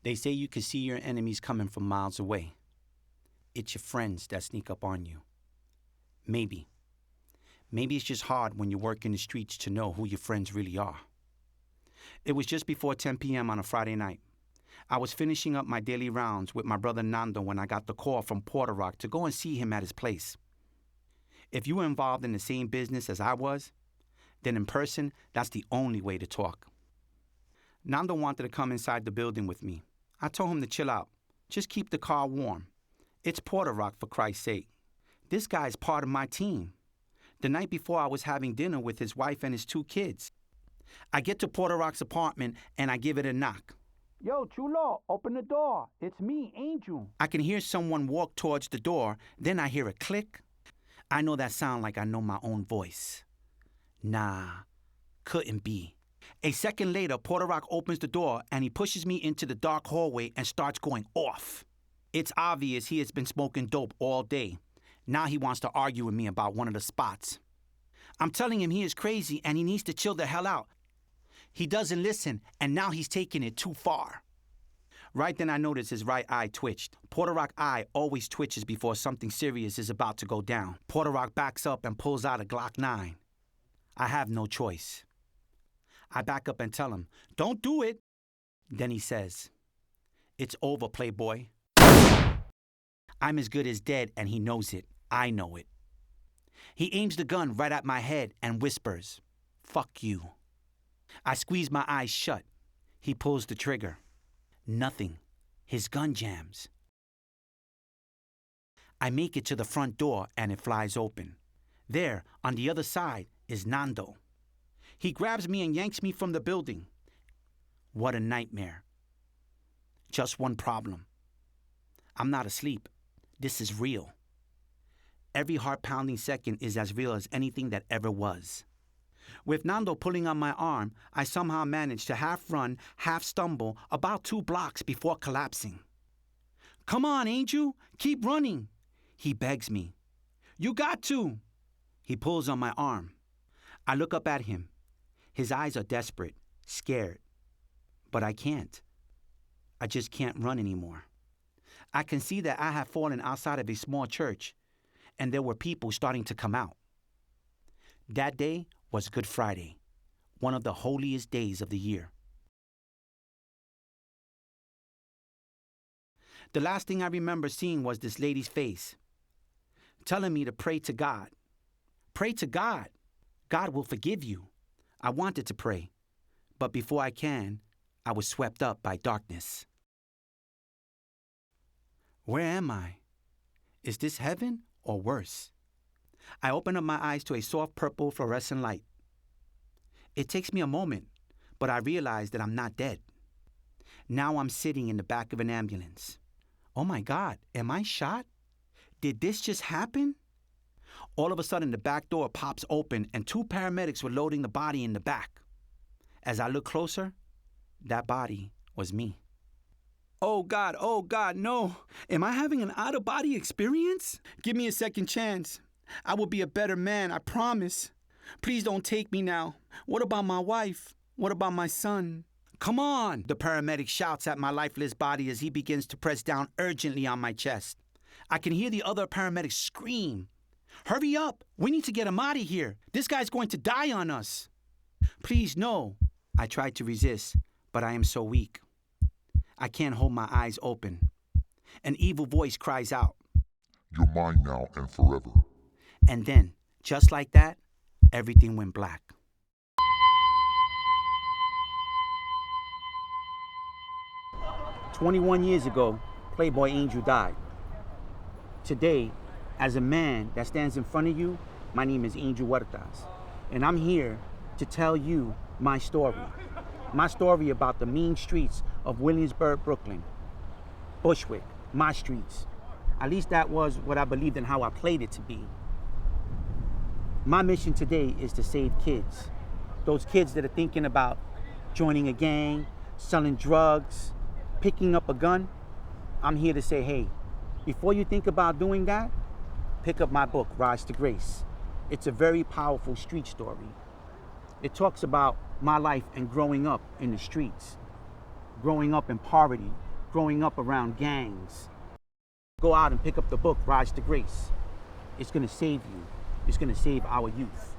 They say you can see your enemies coming from miles away. It's your friends that sneak up on you. Maybe. Maybe it's just hard when you work in the streets to know who your friends really are. It was just before 10 p.m. on a Friday night. I was finishing up my daily rounds with my brother Nando when I got the call from Porter Rock to go and see him at his place. If you were involved in the same business as I was, then in person, that's the only way to talk. Nando wanted to come inside the building with me. I told him to chill out. Just keep the car warm. It's Porter Rock, for Christ's sake. This guy's part of my team. The night before, I was having dinner with his wife and his 2 kids. I get to Porter Rock's apartment and I give it a knock. Yo, Chulo, open the door. It's me, Angel. I can hear someone walk towards the door. Then I hear a click. I know that sound like I know my own voice. Nah, couldn't be. A second later, Porter Rock opens the door and he pushes me into the dark hallway and starts going off. It's obvious he has been smoking dope all day. Now he wants to argue with me about one of the spots. I'm telling him he is crazy and he needs to chill the hell out. He doesn't listen, and now he's taking it too far. Right then I notice his right eye twitched. Porter Rock eye always twitches before something serious is about to go down. Porter Rock backs up and pulls out a Glock 9. I have no choice. I back up and tell him, "Don't do it." Then he says, "It's over, playboy." I'm as good as dead and he knows it. I know it. He aims the gun right at my head and whispers, "Fuck you." I squeeze my eyes shut. He pulls the trigger. Nothing. His gun jams. I make it to the front door and it flies open. There, on the other side, is Nando. He grabs me and yanks me from the building. What a nightmare. Just one problem. I'm not asleep. This is real. Every heart-pounding second is as real as anything that ever was. With Nando pulling on my arm, I somehow managed to half run, half stumble about 2 blocks before collapsing. "Come on, Angel, keep running," he begs me. "You got to." He pulls on my arm. I look up at him. His eyes are desperate, scared. But I can't. I just can't run anymore. I can see that I have fallen outside of a small church, and there were people starting to come out. That day was Good Friday, one of the holiest days of the year. The last thing I remember seeing was this lady's face, telling me to pray to God. Pray to God. God will forgive you. I wanted to pray, but before I can, I was swept up by darkness. Where am I? Is this heaven or worse? I open up my eyes to a soft purple fluorescent light. It takes me a moment, but I realize that I'm not dead. Now I'm sitting in the back of an ambulance. Oh my God, am I shot? Did this just happen? All of a sudden, the back door pops open and 2 paramedics were loading the body in the back. As I look closer, that body was me. Oh God, no. Am I having an out-of-body experience? Give me a second chance. I will be a better man, I promise. Please don't take me now. What about my wife? What about my son? Come on, the paramedic shouts at my lifeless body as he begins to press down urgently on my chest. I can hear the other paramedics scream. Hurry up, we need to get him out of here. This guy's going to die on us. Please, no. I try to resist, but I am so weak. I can't hold my eyes open. An evil voice cries out. You're mine now and forever. And then, just like that, everything went black. "21 years ago, Playboy Angel died. Today, as a man that stands in front of you, my name is Angel Huertas, and I'm here to tell you my story. My story about the mean streets of Williamsburg, Brooklyn. Bushwick, my streets. At least that was what I believed and how I played it to be. My mission today is to save kids. Those kids that are thinking about joining a gang, selling drugs, picking up a gun. I'm here to say, hey, before you think about doing that, pick up my book, Rise to Grace. It's a very powerful street story. It talks about my life and growing up in the streets, growing up in poverty, growing up around gangs. Go out and pick up the book, Rise to Grace. It's gonna save you. It's gonna save our youth.